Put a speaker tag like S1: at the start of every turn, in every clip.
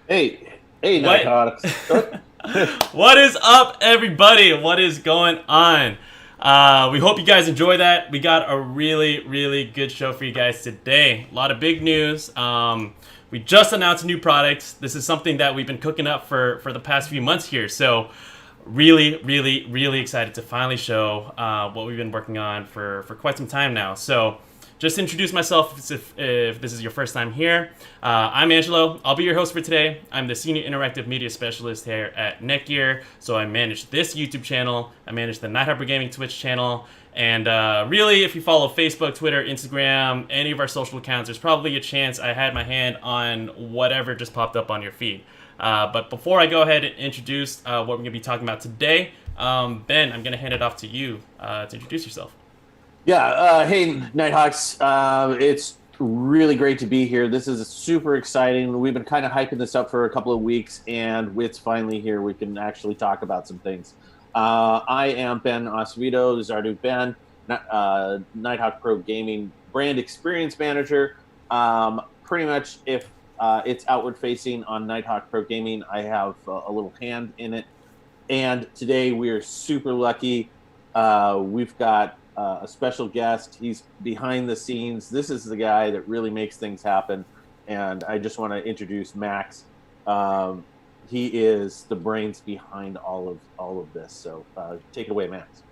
S1: Hey,
S2: What?
S1: Nighthawks.
S2: What is up, everybody? What is going on? We hope you guys enjoy that. We got a really good show for you guys today. A lot of big news. We just announced a new product. This is something that we've been cooking up for the past few months here. So, really excited to finally show what we've been working on for quite some time now. So, just to introduce myself if this is your first time here. I'm Angelo. I'll be your host for today. I'm the Senior Interactive Media Specialist here at Netgear. So I manage this YouTube channel. I manage the Night Hyper Gaming Twitch channel. And really, if you follow Facebook, Twitter, Instagram, any of our social accounts, there's probably a chance I had my hand on whatever just popped up on your feed. But before I go ahead and introduce what we're going to be talking about today, Ben, I'm going to hand it off to you to introduce yourself.
S1: Hey, Nighthawks. It's really great to be here. This is super exciting. We've been kind of hyping this up for a couple of weeks, and it's finally here. We can actually talk about some things. I am Ben Osvito, Zardu Ben, Nighthawk Pro Gaming Brand Experience Manager. Pretty much, if it's outward facing on Nighthawk Pro Gaming, I have a little hand in it. And today we are super lucky. We've got a special guest. He's behind the scenes. This is the guy that really makes things happen. And I just want to introduce Max. He is the brains behind all of this. So take it away, Max.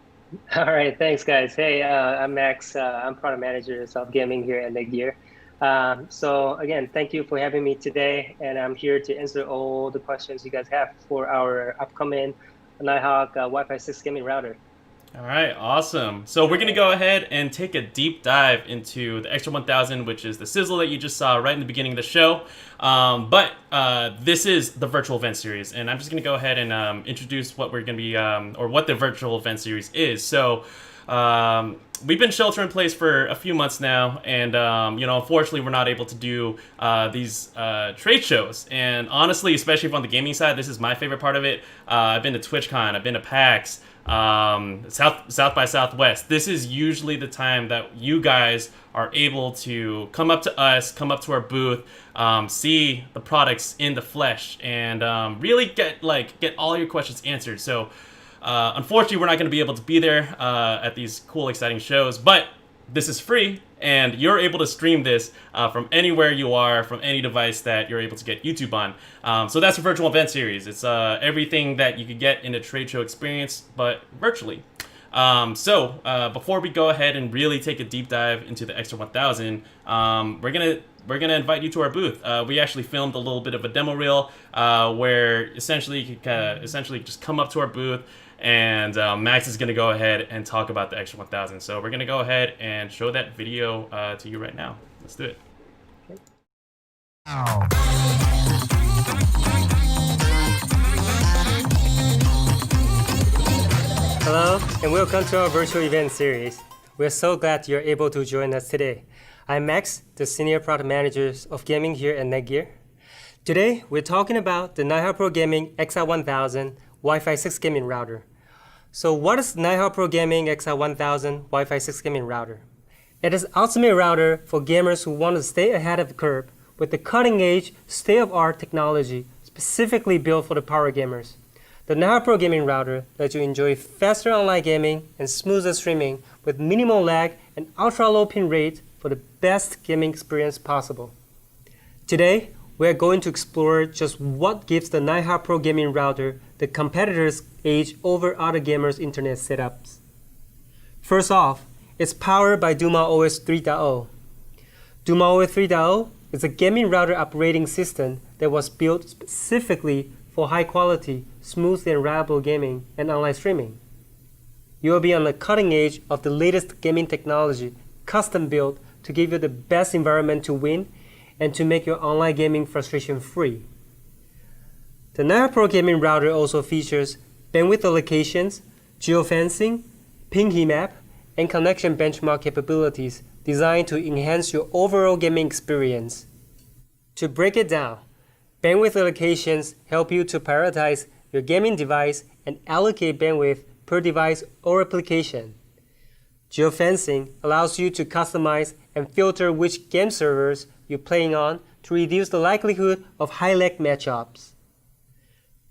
S3: All right, thanks, guys. Hey, I'm Max. I'm product manager of Self Gaming here at Netgear. So again, thank you for having me today, and I'm here to answer all the questions you guys have for our upcoming Nighthawk Wi-Fi 6 gaming router.
S2: All right, awesome. So we're going to go ahead and take a deep dive into the XR1000, which is the sizzle that you just saw right in the beginning of the show. But this is the virtual event series, and I'm just going to go ahead and introduce what we're going to be, or what the virtual event series is. So we've been shelter in place for a few months now, and unfortunately, we're not able to do these trade shows. And honestly, especially on the gaming side, this is my favorite part of it. I've been to TwitchCon, I've been to PAX. South by Southwest. This is usually the time that you guys are able to come up to us, come up to our booth, see the products in the flesh, and really get all your questions answered. So unfortunately, we're not going to be able to be there at these cool, exciting shows, but this is free, and you're able to stream this from anywhere you are, from any device that you're able to get YouTube on. So that's a virtual event series. It's everything that you could get in a trade show experience, but virtually. Before we go ahead and really take a deep dive into the XR1000, we're gonna invite you to our booth. We actually filmed a little bit of a demo reel where essentially you could essentially just come up to our booth, and Max is going to go ahead and talk about the XR1000. So we're going to go ahead and show that video to you right now. Let's do it.
S3: Hello, and welcome to our virtual event series. We're so glad you're able to join us today. I'm Max, the Senior Product Manager of Gaming here at Netgear. Today, we're talking about the Nighthawk Pro Gaming XR1000 Wi-Fi 6 gaming router. So what is Nighthawk Pro Gaming XR1000 Wi-Fi 6 gaming router? It is an ultimate router for gamers who want to stay ahead of the curve with the cutting-edge, state-of-art technology specifically built for the power gamers. The Nighthawk Pro Gaming router lets you enjoy faster online gaming and smoother streaming with minimal lag and ultra-low ping rate for the best gaming experience possible. Today, we're going to explore just what gives the Nighthawk Pro Gaming router the competitor's edge over other gamers' internet setups. First off, it's powered by DumaOS 3.0. DumaOS 3.0 is a gaming router operating system that was built specifically for high-quality, smooth and reliable gaming and online streaming. You will be on the cutting edge of the latest gaming technology, custom-built to give you the best environment to win and to make your online gaming frustration-free. The Nighthawk Pro Gaming router also features bandwidth allocations, geofencing, ping heat map, and connection benchmark capabilities designed to enhance your overall gaming experience. To break it down, bandwidth allocations help you to prioritize your gaming device and allocate bandwidth per device or application. Geofencing allows you to customize and filter which game servers you're playing on to reduce the likelihood of high-lag matchups.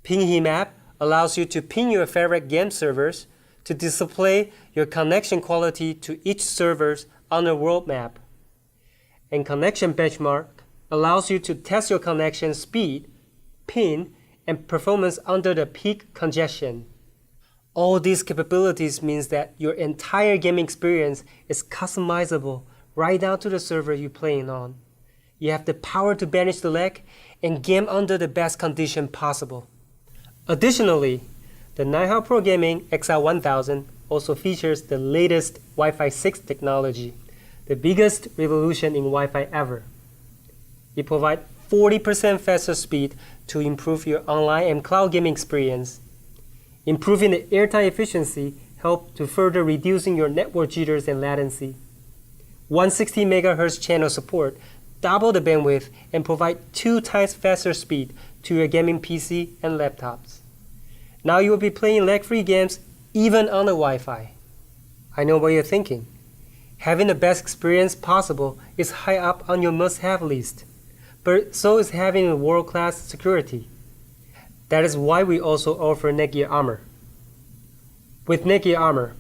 S3: Ping Heat Map allows you to ping your favorite game servers to display your connection quality to each server on a world map. And Connection Benchmark allows you to test your connection speed, ping, and performance under the peak congestion. All these capabilities means that your entire gaming experience is customizable right down to the server you're playing on. You have the power to manage the lag and game under the best condition possible. Additionally, the Nighthawk Pro Gaming XR1000 also features the latest Wi-Fi 6 technology, the biggest revolution in Wi-Fi ever. It provides 40% faster speed to improve your online and cloud gaming experience. Improving the airtime efficiency helps to further reducing your network jitters and latency. 160 MHz channel support, double the bandwidth, and provide 2 times faster speed to your gaming PC and laptops. Now you will be playing lag-free games even on the Wi-Fi. I know what you're thinking. Having the best experience possible is high up on your must-have list, but so is having a world-class security. That is why we also offer Netgear Armor. With Netgear Armor,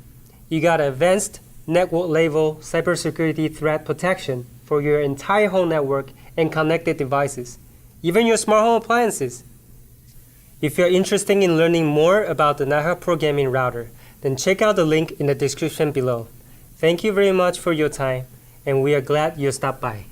S3: you got advanced network-level cybersecurity threat protection for your entire home network and connected devices, even your smart home appliances. If you're interested in learning more about the Nighthawk Pro Gaming router, then check out the link in the description below. Thank you very much for your time, and we are glad you stopped by.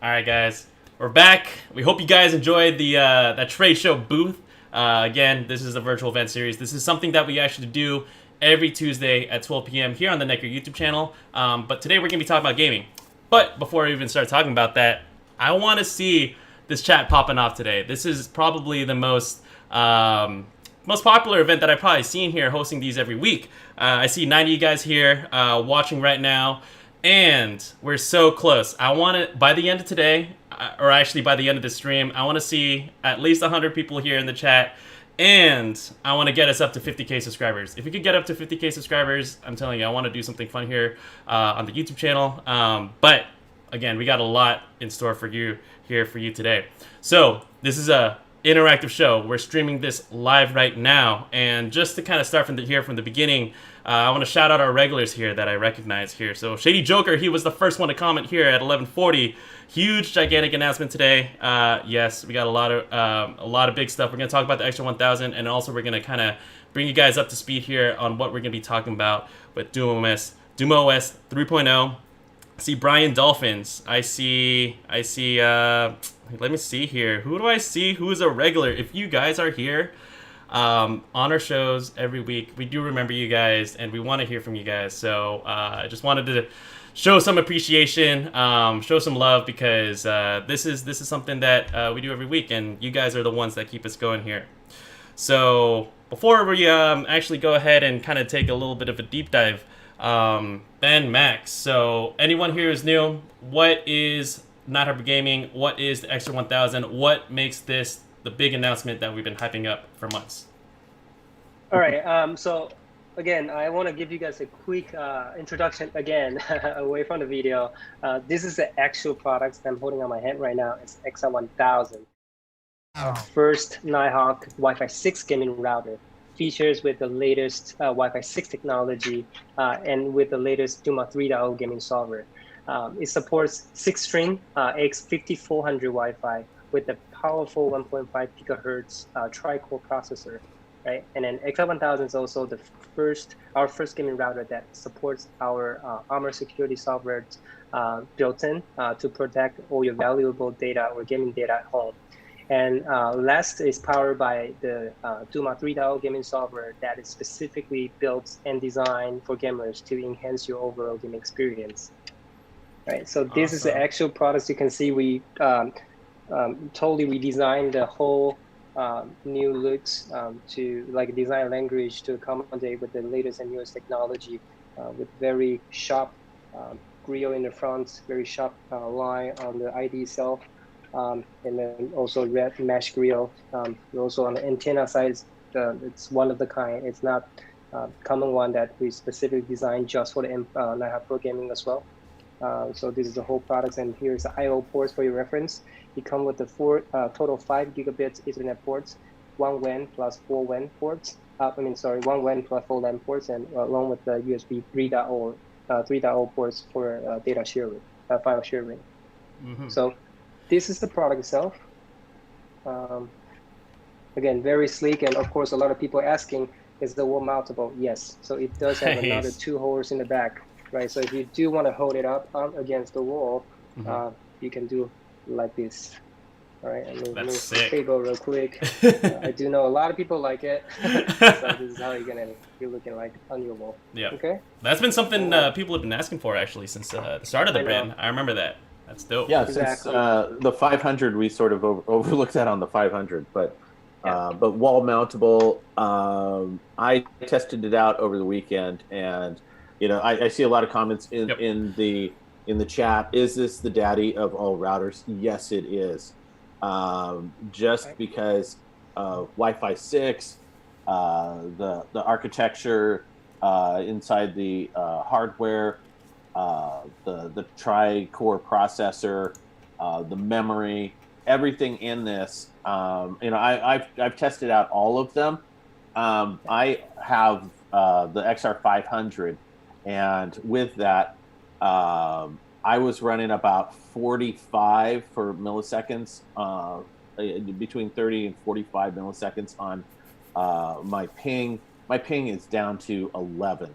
S2: All right, guys, we're back. We hope you guys enjoyed the that trade show booth. Again, this is a virtual event series. This is something that we actually do every Tuesday at 12 p.m. here on the Netgear YouTube channel. But today we're going to be talking about gaming. But before I even start talking about that, I want to see this chat popping off today. This is probably the most popular event that I've probably seen here, hosting these every week. I see 90 guys here watching right now. And we're so close. I want to, by the end of today, or actually by the end of the stream, I want to see at least 100 people here in the chat. And I want to get us up to 50K subscribers. If we could get up to 50K subscribers, I'm telling you, I want to do something fun here on the YouTube channel. But again, we got a lot in store for you here for you today. So this is a interactive show. We're streaming this live right now. And just to kind of start from the beginning, I want to shout out our regulars here that I recognize here. So Shady Joker, he was the first one to comment here at 11:40. Huge, gigantic announcement today. Yes, we got a lot of big stuff. We're going to talk about the XR1000, and also we're going to kind of bring you guys up to speed here on what we're going to be talking about with DumaOS 3.0. I see Brian Dolphins. I see. Let me see here. Who do I see? Who is a regular? If you guys are here on our shows every week, we do remember you guys, and we want to hear from you guys. So I just wanted to show some appreciation, show some love, because this is something that we do every week, and you guys are the ones that keep us going here. So before we actually go ahead and kind of take a little bit of a deep dive, Ben, Max, so anyone here is new, what is Nighthawk Pro Gaming? What is the XR1000? What makes this the big announcement that we've been hyping up for months?
S3: All right, so again, I want to give you guys a quick introduction again, away from the video. This is the actual products that I'm holding on my hand right now. It's XR1000. Our first Nighthawk Wi-Fi 6 gaming router, features with the latest Wi-Fi 6 technology and with the latest Duma 3.0 gaming software. It supports 6-string X5400 Wi-Fi with a powerful 1.5 gigahertz tri-core processor, right? And then XR1000 is also our first gaming router that supports our Armor security software built in to protect all your valuable data or gaming data at home. And last is powered by the Duma 3.0 gaming software that is specifically built and designed for gamers to enhance your overall gaming experience. Right, so this is the actual products. You can see we totally redesigned the whole new looks to like design language to accommodate with the latest and newest technology with very sharp grille in the front, very sharp line on the ID itself. and then also red mesh grill. Also on the antenna side, it's one of the kind. It's not common one that we specifically designed just for the Nighthawk Pro gaming as well. So this is the whole product, and here's the I/O ports for your reference. It comes with the total 5 gigabits Ethernet ports, 1 WAN plus 4 WAN ports. 1 WAN plus 4 LAN ports, and along with the USB 3.0 ports for data sharing, file sharing. So this is the product itself. Again, very sleek, and of course, a lot of people asking, is the wall mountable? Yes. So it does have another 2 holes in the back. Right, so if you do want to hold it up against the wall, you can do like this. All right, I'm gonna move the table real quick. I do know a lot of people like it, so this is how you're looking like on your wall.
S2: Yeah.
S3: Okay.
S2: That's been something people have been asking for actually since the start of the brand. I remember that. That's dope.
S1: Yeah, exactly. Since the 500, we sort of overlooked that on the 500, but wall mountable. I tested it out over the weekend, and I see a lot of comments in the chat. Is this the daddy of all routers? Yes, it is. Just because Wi-Fi 6, the architecture inside the hardware, the tri-core processor, the memory, everything in this. I've tested out all of them. I have the XR500. And with that, I was running about 45 for milliseconds, between 30 and 45 milliseconds on my ping. My ping is down to 11.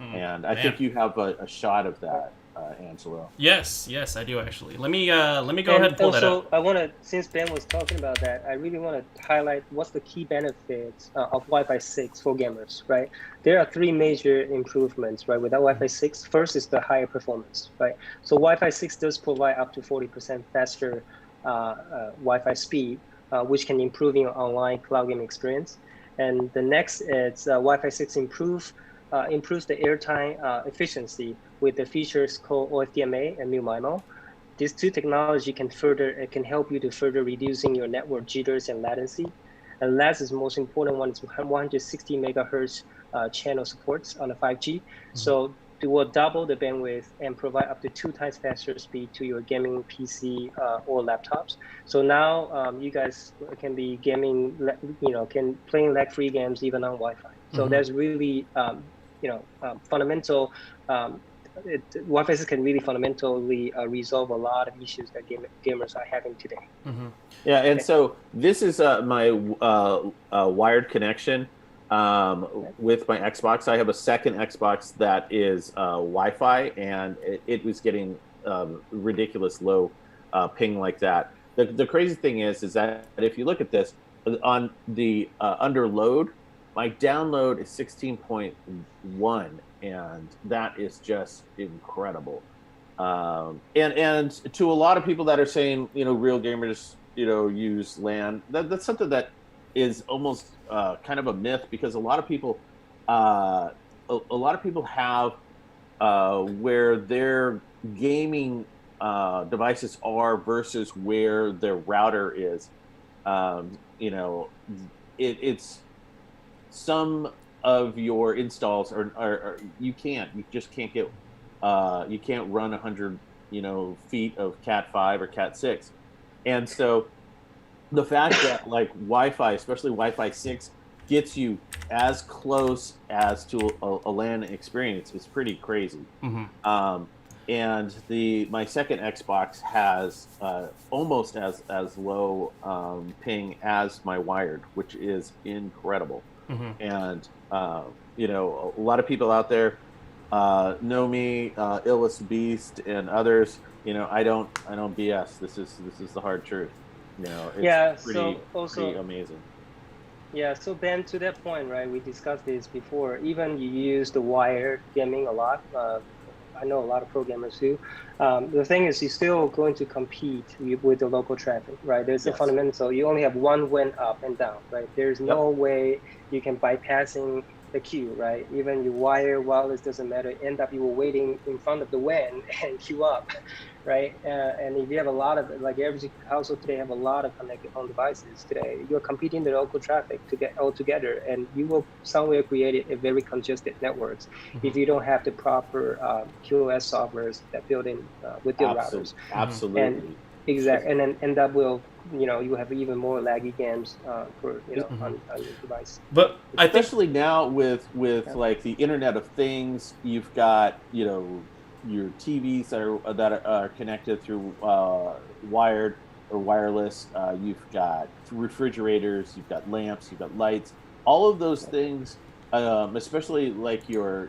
S1: And I think you have a shot of that, Angelo.
S2: Yes, I do actually. Let me go ahead and pull that up.
S3: I want to, since Ben was talking about that, I really want to highlight what's the key benefits of Wi-Fi 6 for gamers, right? There are 3 major improvements, right? Without Wi-Fi 6, first is the higher performance, right? So Wi-Fi 6 does provide up to 40% faster Wi-Fi speed, which can improve your online cloud gaming experience. And the next is Wi-Fi 6 improves the airtime efficiency with the features called OFDMA and MIMO. These 2 technology can help you to further reducing your network jitters and latency. And last is most important one is 160 megahertz channel supports on the 5G. So it will double the bandwidth and provide up to 2 times faster speed to your gaming PC or laptops. So now you guys can be gaming, can playing lag-free games even on Wi-Fi. So there's really, fundamental. Wi-Fi 6 can really fundamentally resolve a lot of issues that gamers are having today.
S1: Yeah, and so this is my wired connection with my Xbox. I have a second Xbox that is Wi-Fi, and it was getting ridiculous low ping like that. The crazy thing is that if you look at this on the under load, my download is 16.1, and that is just incredible. And to a lot of people that are saying, real gamers, use LAN, that's something that is almost kind of a myth, because a lot of people have where their gaming devices are versus where their router is. It's some of your installs are you just can't get you can't run 100 feet of Cat 5 or Cat 6, and so the fact that like Wi-Fi, especially Wi-Fi 6, gets you as close as to a LAN experience is pretty crazy. And my second Xbox has almost as low ping as my wired, which is incredible. And a lot of people out there know me, Illest Beast and others. I don't BS. This is the hard truth. It's pretty amazing.
S3: Yeah, so Ben, to that point, right? We discussed this before. Even you use the wired gaming a lot. I know a lot of pro gamers do. The thing is, you're still going to compete with the local traffic, right? There's a fundamental. You only have one WAN up and down, right? There's no way you can bypassing the queue, right? Even your wireless doesn't matter. End up you were waiting in front of the WAN and queue up, right? And if you have a lot of, like every household today have a lot of connected home devices today, you're competing the local traffic to get all together, and you will somewhere create a very congested networks if you don't have the proper QoS softwares that build in with your routers. And
S1: Absolutely.
S3: exactly, and then and that will, you have even more laggy games for on your device.
S2: But I think
S1: Especially now with
S3: Yeah.
S1: like the Internet of Things, you've got your TVs that are connected through wired or wireless. You've got refrigerators, you've got lamps, you've got lights. All of those things, especially like your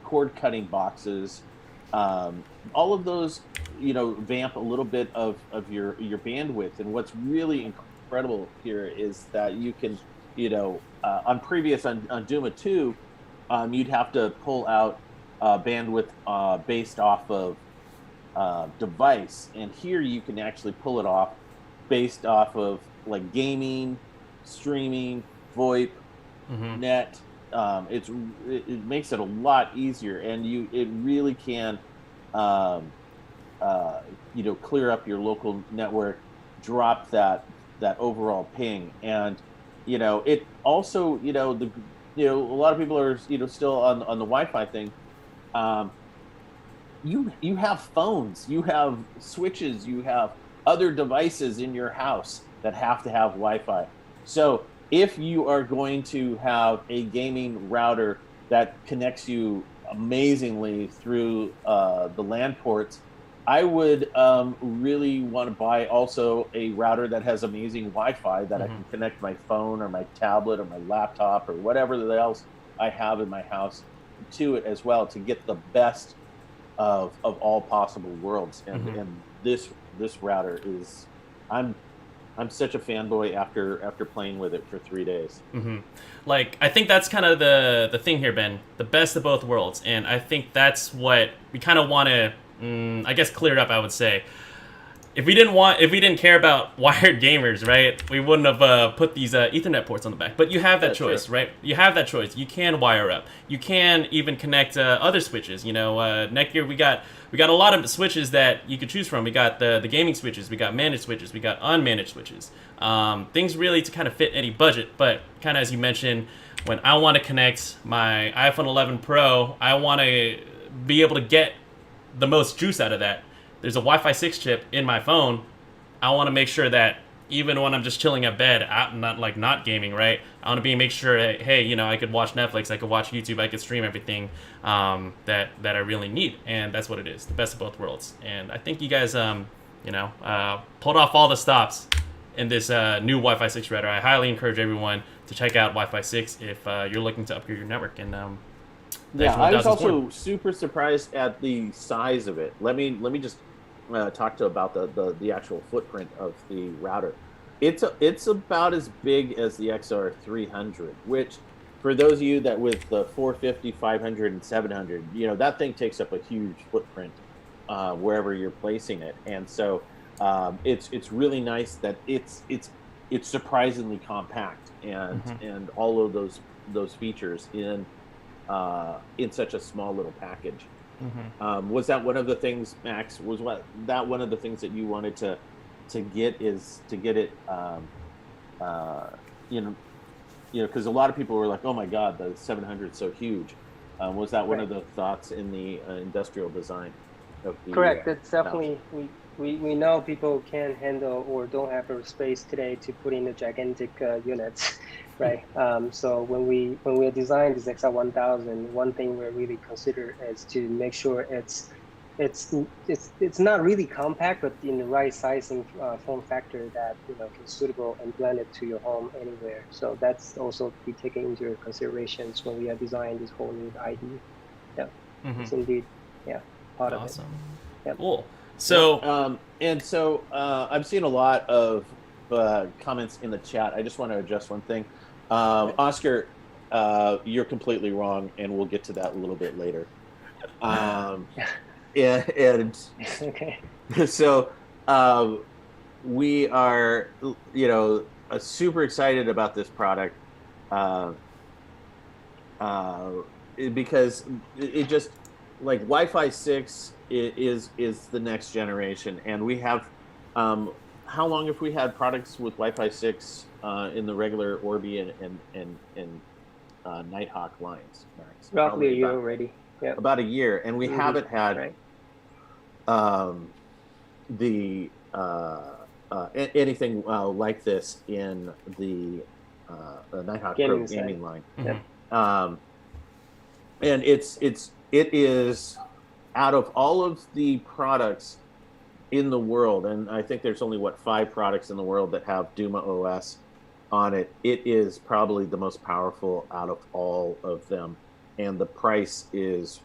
S1: cord cutting boxes, all of those vamp a little bit of your bandwidth. And what's really incredible here is that you can on Duma 2, you'd have to pull out bandwidth based off of device, and here you can actually pull it off based off of like gaming, streaming, VoIP, net. It makes it a lot easier, and it really can clear up your local network, drop that overall ping. And it also, a lot of people are still on the Wi-Fi thing. You have phones, you have switches, you have other devices in your house that have to have Wi-Fi. So if you are going to have a gaming router that connects you amazingly through the LAN ports, I would really want to buy also a router that has amazing Wi-Fi that I can connect my phone or my tablet or my laptop or whatever else I have in my house to it as well, to get the best of all possible worlds. And this router is, I'm such a fanboy after playing with it for 3 days.
S2: Like, I think that's kind of the thing here, Ben. The best of both worlds, and I think that's what we kind of want to, I guess, clear up. I would say, if we didn't care about wired gamers, right, we wouldn't have put these Ethernet ports on the back. But you have that choice, right? You have that choice. You can wire up. You can even connect other switches. Netgear, we got a lot of switches that you could choose from. We got the gaming switches. We got managed switches. We got unmanaged switches. Things really to kind of fit any budget. But kind of as you mentioned, when I want to connect my iPhone 11 Pro, I want to be able to get the most juice out of that. There's a Wi-Fi 6 chip in my phone. I want to make sure that even when I'm just chilling at bed, I'm not gaming, right? I want to make sure that, hey, I could watch Netflix, I could watch YouTube, I could stream everything that I really need, and that's what it is, the best of both worlds. And I think you guys, pulled off all the stops in this new Wi-Fi 6 router. I highly encourage everyone to check out Wi-Fi 6 if you're looking to upgrade your network. And
S1: yeah, I was also super surprised at the size of it. Let me just talk about the actual footprint of the router. It's about as big as the XR1000, which for those of you that with the 450, 500, and 700, that thing takes up a huge footprint wherever you're placing it. And so it's really nice that it's surprisingly compact and all of those features in such a small little package. Was that one of the things, Max? Was that one of the things that you wanted to get it? Because a lot of people were like, "Oh my God, the 700 is so huge." Was that one of the thoughts in the industrial design of the?
S3: Correct. That's definitely we know people can't handle or don't have the space today to put in the gigantic units, right? So when we design this XR1000, one thing we really consider is to make sure it's not really compact, but in the right sizing form factor that can suitable and blend it to your home anywhere. So that's also be taken into considerations when we are designing this whole new ID. Yeah, it's indeed part of it.
S2: Awesome.
S3: Yep.
S2: Cool. So
S1: I'm seeing a lot of comments in the chat. I just want to address one thing. Oscar, you're completely wrong, and we'll get to that a little bit later. And
S3: Okay.
S1: So we are, super excited about this product because it just like Wi-Fi 6 is the next generation, and we have how long have we had products with Wi-Fi 6 in the regular Orbi and Nighthawk lines, Max?
S3: Roughly a
S1: Probably
S3: year already. Yeah.
S1: about a year, and we haven't had
S3: Right.
S1: the anything like this in the Nighthawk Pro
S3: Gaming side.
S1: gaming line.
S3: Yeah.
S1: And it is out of all of the products in the world, and I think there's only 5 products in the world that have DumaOS on it. It is probably the most powerful out of all of them, and the price is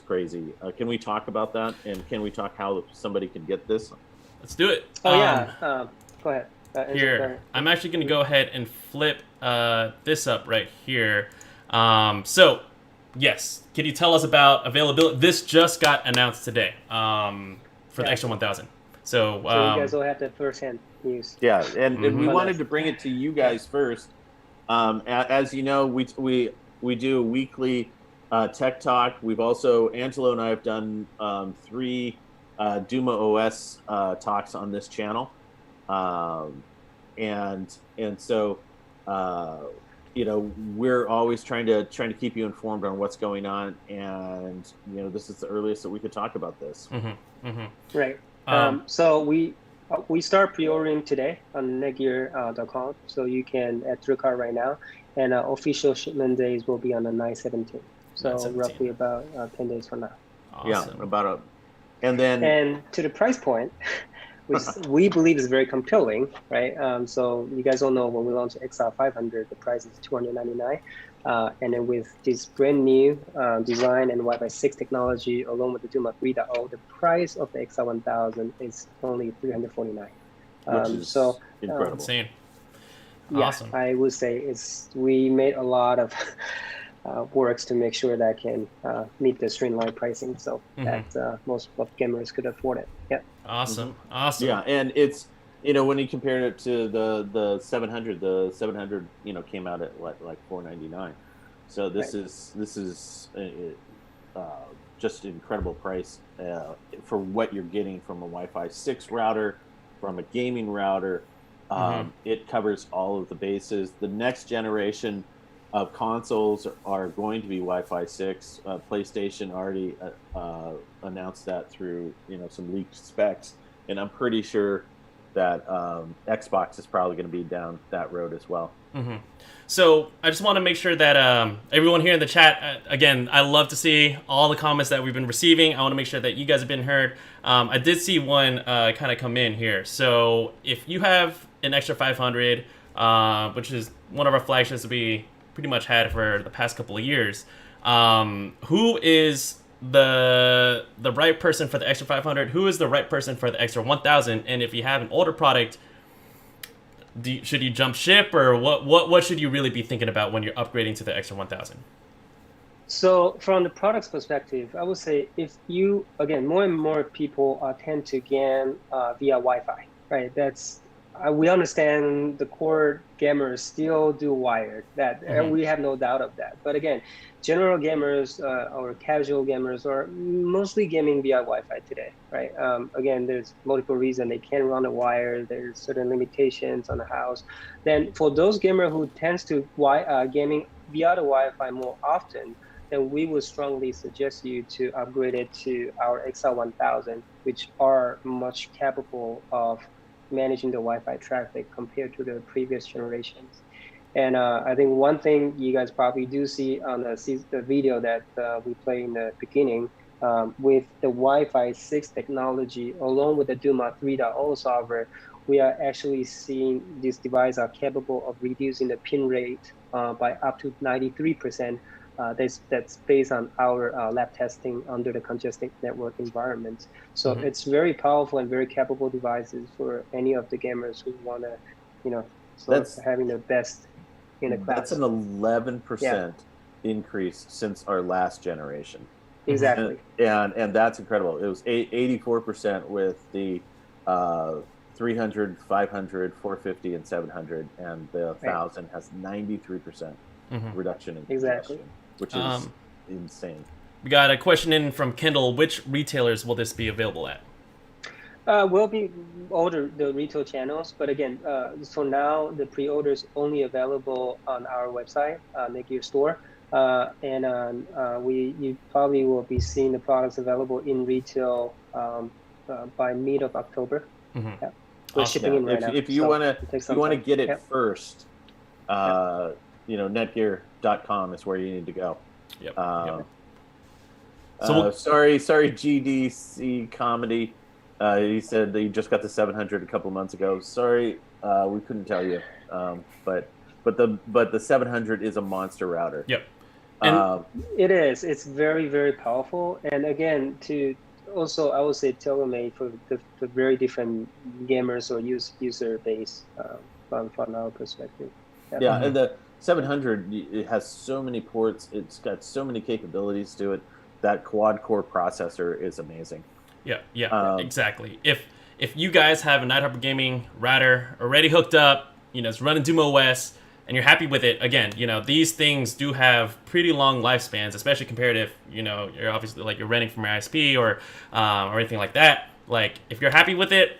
S1: crazy. Can we talk about that? And can we talk how somebody can get this?
S2: Let's do it.
S3: Oh yeah. Go ahead.
S2: Here,
S3: go ahead.
S2: I'm actually going to go ahead and flip this up right here. So, yes, can you tell us about availability? This just got announced today for the XR1000. So
S3: you guys will have the first-hand news.
S1: Yeah, and we wanted to bring it to you guys first. As you know, we do a weekly tech talk. We've also, Angelo and I have done 3 DumaOS talks on this channel. And so we're always trying to keep you informed on what's going on, and this is the earliest that we could talk about this.
S3: Right. So we start pre-ordering today on Netgear.com, so you can add to the cart right now, and official shipment days will be on the 9/17. So
S2: 9/17.
S3: roughly about 10 days from now.
S2: Awesome.
S1: Yeah, and
S3: to the price point, which we believe is very compelling, right? So you guys all know when we launched XR500, the price is $299, and then with this brand new design and Wi-Fi 6 technology, along with the Duma 3.0, the price of the XR1000 is only $349.
S1: Which is incredible.
S2: Insane.
S3: Yeah,
S2: Awesome.
S3: I would say we made a lot of works to make sure that can meet the streamline pricing, so that most of gamers could afford it. Yeah.
S2: Awesome.
S1: Yeah, and it's when you compare it to the 700, the 700 came out at like $499. So this is just an incredible price for what you're getting from a Wi-Fi 6 router, from a gaming router. It covers all of the bases. The next generation of consoles are going to be Wi-Fi 6. PlayStation already announced that through some leaked specs, and I'm pretty sure that Xbox is probably going to be down that road as well.
S2: So I just want to make sure that everyone here in the chat, again, I love to see all the comments that we've been receiving. I want to make sure that you guys have been heard. I did see one kind of come in here. So if you have an XR500, which is one of our flagships that we pretty much had for the past couple of years, who is the right person for the XR500? Who is the right person for the XR1000? And if you have an older product, should you jump ship, or what should you really be thinking about when you're upgrading to the XR1000?
S3: So from the product's perspective, I would say if you, again, more and more people tend to game via Wi-Fi, right? We understand the core gamers still do wired. We have no doubt of that. But again, general gamers or casual gamers are mostly gaming via Wi-Fi today, right? Again, there's multiple reasons they can't run a wire. There's certain limitations on the house. Then for those gamers who tends to gaming via the Wi-Fi more often, then we would strongly suggest you to upgrade it to our XR1000, which are much capable of managing the Wi-Fi traffic compared to the previous generations. And I think one thing you guys probably do see on the video that we played in the beginning, with the Wi-Fi 6 technology, along with the Duma 3.0 software, we are actually seeing these devices are capable of reducing the pin rate by up to 93%. That's based on our lab testing under the congested network environment. So it's very powerful and very capable devices for any of the gamers who want to, having the best in the class.
S1: That's an 11% increase since our last generation.
S3: Exactly.
S1: And that's incredible. It was 84% with the 300, 500, 450, and 700, and the 1000 has 93% reduction in congestion, which is insane.
S2: We got a question in from Kendall. Which retailers will this be available at?
S3: Will be all the retail channels, but again, for now, the pre-orders only available on our website, Netgear store, and you probably will be seeing the products available in retail by mid of October.
S2: Mm-hmm.
S3: Yeah. We're shipping in right now.
S1: If you want to get it first, Netgear.com is where you need to go.
S2: Yep.
S1: Sorry, GDC Comedy. He said that you just got the 700 a couple months ago. Sorry, we couldn't tell you. But the 700 is a monster router.
S2: Yep.
S3: It is. It's very, very powerful. And again, also I would say tailor-made for the very different gamers or user base from our perspective.
S1: Yeah, and the 700, it has so many ports. It's got so many capabilities to it. That quad-core processor is amazing.
S2: Yeah, exactly. If you guys have a Nighthawk Gaming router already hooked up, it's running DumaOS, and you're happy with it, again, these things do have pretty long lifespans, especially compared if, you're obviously like you're renting from your ISP or anything like that. Like, if you're happy with it,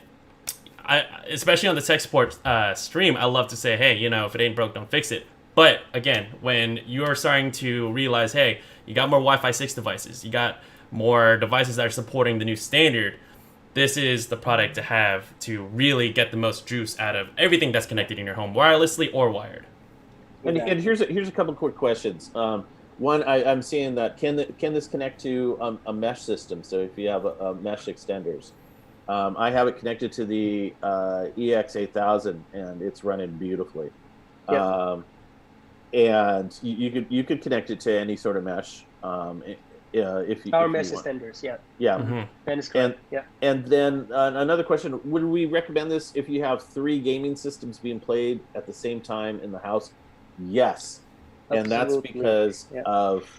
S2: especially on the tech support stream, I love to say, hey, if it ain't broke, don't fix it. But again, when you're starting to realize, hey, you got more Wi-Fi 6 devices, you got more devices that are supporting the new standard, this is the product to have to really get the most juice out of everything that's connected in your home, wirelessly or wired.
S1: And here's a couple quick questions. One, I'm seeing that can this connect to a mesh system? So if you have a mesh extenders, I have it connected to the EX8000, and it's running beautifully. Yep. And you could connect it to any sort of mesh. If
S3: our mesh extenders, yeah.
S1: Mm-hmm.
S3: That is correct.
S1: And then another question: would we recommend this if you have 3 gaming systems being played at the same time in the house? Yes, absolutely. And that's because of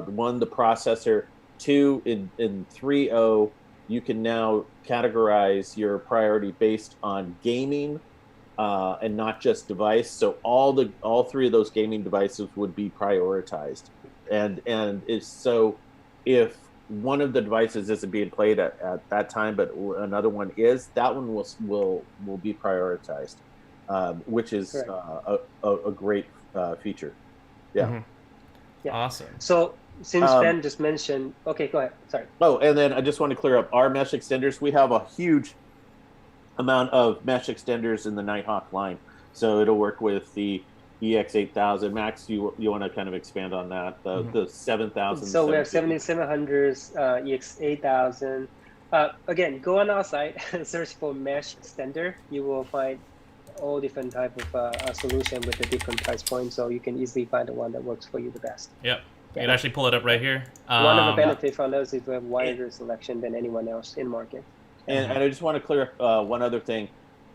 S1: one, the processor. 2, in 3.0, you can now categorize your priority based on gaming. And not just device, so all 3 of those gaming devices would be prioritized, and if one of the devices isn't being played at that time, but another one is, that one will be prioritized, which is a great feature. Yeah.
S2: Mm-hmm. Yeah. Awesome.
S3: So since Ben just mentioned, okay, go ahead. Sorry.
S1: Oh, and then I just want to clear up our mesh extenders. We have a huge amount of mesh extenders in the Nighthawk line, so it'll work with the EX8000. Max, you want to kind of expand on that? The 7000.
S3: So we have 7700s, EX8000. Again, go on our site and search for mesh extender. You will find all different type of solution with a different price point, so you can easily find the one that works for you the best.
S2: Yep. You can actually pull it up right here.
S3: One of the benefits from those is we have wider selection than anyone else in market.
S1: And I just want to clear up one other thing.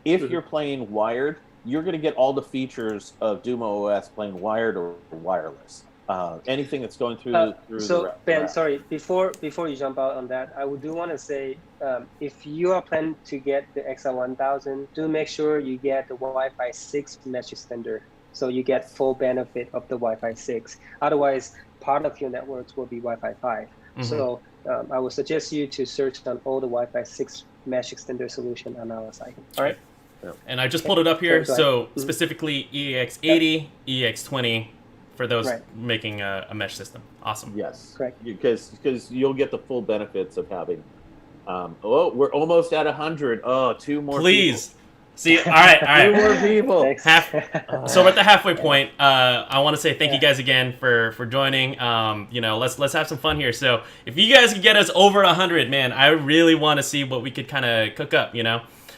S1: If you're playing wired, you're going to get all the features of DumaOS playing wired or wireless. Anything that's going through.
S3: So Ben, sorry, before you jump out on that, I do want to say, if you are planning to get the XR1000, do make sure you get the Wi-Fi 6 mesh extender, so you get full benefit of the Wi-Fi 6. Otherwise, part of your networks will be Wi-Fi 5. Mm-hmm. So I would suggest you to search on all the Wi-Fi 6 mesh extender solution on our site. All right.
S2: And I just pulled it up here. So specifically EX80, EX20 for those making a mesh system. Awesome.
S1: Yes. Correct. Because you'll get the full benefits of having. We're almost at 100. Oh, 2 more.
S2: Please. People. See, all right.
S1: 2 more people.
S2: So we're at the halfway point. I want to say thank you guys again for joining. Let's have some fun here. So if you guys could get us over 100, man, I really want to see what we could kind of cook up.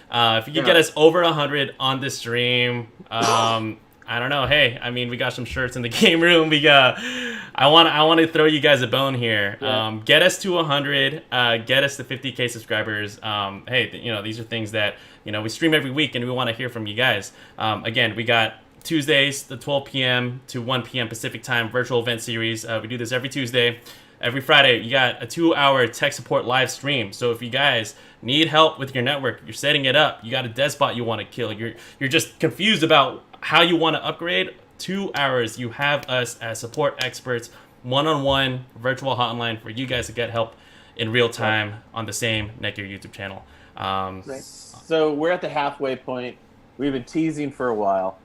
S2: If you could get us over 100 on this stream, I don't know. Hey, I mean, we got some shirts in the game room. I want to throw you guys a bone here. Yeah. Get us to 100. Get us to 50K subscribers. Hey, these are things that we stream every week, and we want to hear from you guys. Again, we got Tuesdays, the 12 p.m. to 1 p.m. Pacific time virtual event series. We do this every Tuesday. Every Friday, you got a 2-hour tech support live stream. So if you guys need help with your network, you're setting it up, you got a despot you want to kill, you're just confused about how you want to upgrade, 2 hours, you have us as support experts one-on-one virtual hotline for you guys to get help in real time on the same Netgear YouTube channel.
S3: Right.
S1: So we're at the halfway point. We've been teasing for a while.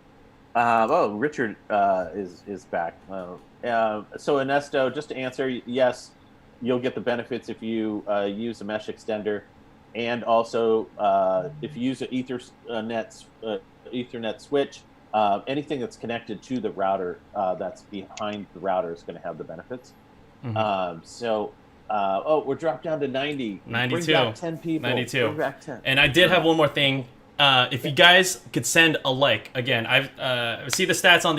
S1: Richard is back. So Ernesto, just to answer, yes, you'll get the benefits if you use a mesh extender, and also if you use an Ethernet switch, anything that's connected to the router that's behind the router is going to have the benefits. We're dropped down to 90.
S2: 92.
S1: Bring back 10 people.
S2: 92.
S1: Bring back 10.
S2: And I did have one more thing. If you guys could send a like, again, I see the stats on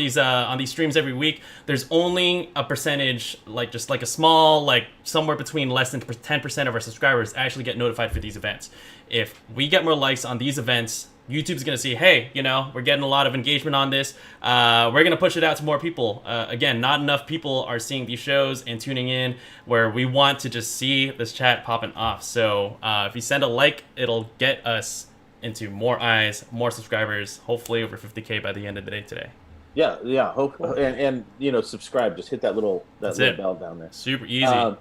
S2: these streams every week. There's only a percentage, just a small, somewhere between less than 10% of our subscribers actually get notified for these events. If we get more likes on these events, YouTube's going to see, hey, we're getting a lot of engagement on this. We're going to push it out to more people. Again, not enough people are seeing these shows and tuning in, where we want to just see this chat popping off. So if you send a like, it'll get us into more eyes, more subscribers, hopefully over 50K by the end of the day today.
S1: Yeah. Hopefully, and subscribe. Just hit that little bell down there.
S2: Super easy.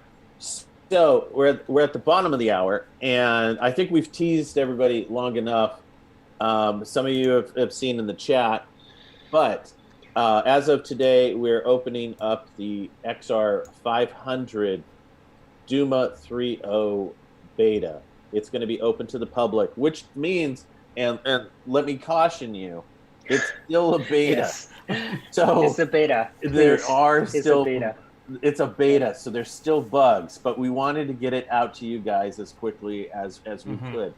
S1: So we're at the bottom of the hour, and I think we've teased everybody long enough. Some of you have seen in the chat, but as of today, we're opening up the XR500 Duma 3.0 beta. It's going to be open to the public, which means, and let me caution you, it's still a beta.
S3: Yes.
S1: So
S3: it's a beta.
S1: It's a beta, so there's still bugs, but we wanted to get it out to you guys as quickly as we could.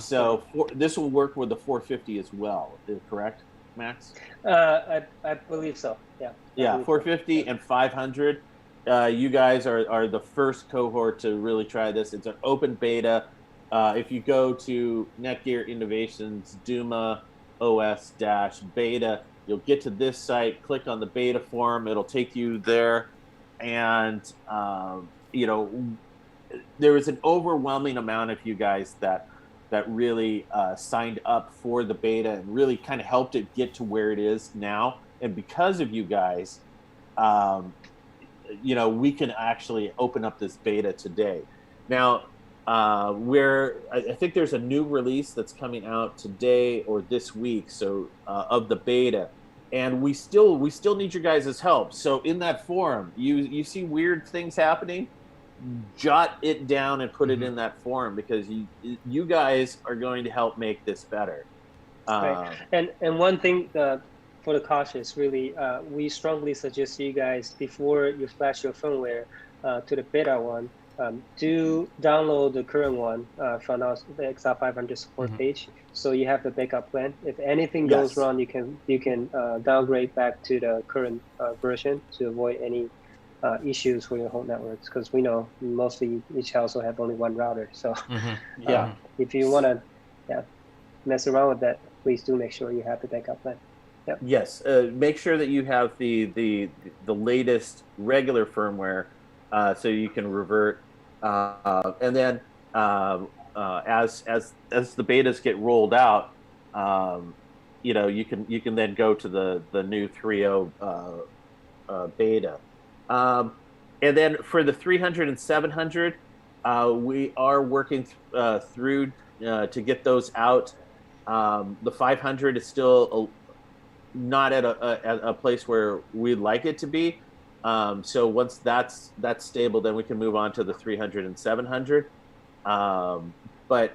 S1: So this will work with the 450 as well, correct, Max?
S3: I believe so. Yeah.
S1: Yeah, 450 and 500. You guys are the first cohort to really try this. It's an open beta. If you go to Netgear Innovations DumaOS beta, you'll get to this site. Click on the beta form. It'll take you there, and there was an overwhelming amount of you guys that really signed up for the beta and really kind of helped it get to where it is now. And because of you guys, we can actually open up this beta today. Now, I think there's a new release that's coming out today or this week, so of the beta, and we still need your guys' help. So in that forum, you see weird things happening, jot it down and put it in that forum, because you guys are going to help make this better.
S3: Right. And one thing for the cautious, really, we strongly suggest you guys, before you flash your firmware to the beta one, do download the current one from the XR500 support page, so you have the backup plan. If anything goes wrong, you can downgrade back to the current version to avoid any issues for your whole networks, because we know mostly each household have only one router. So if you want to mess around with that, please do make sure you have the backup plan. Yep.
S1: Yes, make sure that you have the latest regular firmware, so you can revert, and then as the betas get rolled out, you can then go to the new 3.0 beta. And then for the 300 and 700, we are working through to get those out. The 500 is still not at a place where we'd like it to be. So once that's stable, then we can move on to the 300 and 700. But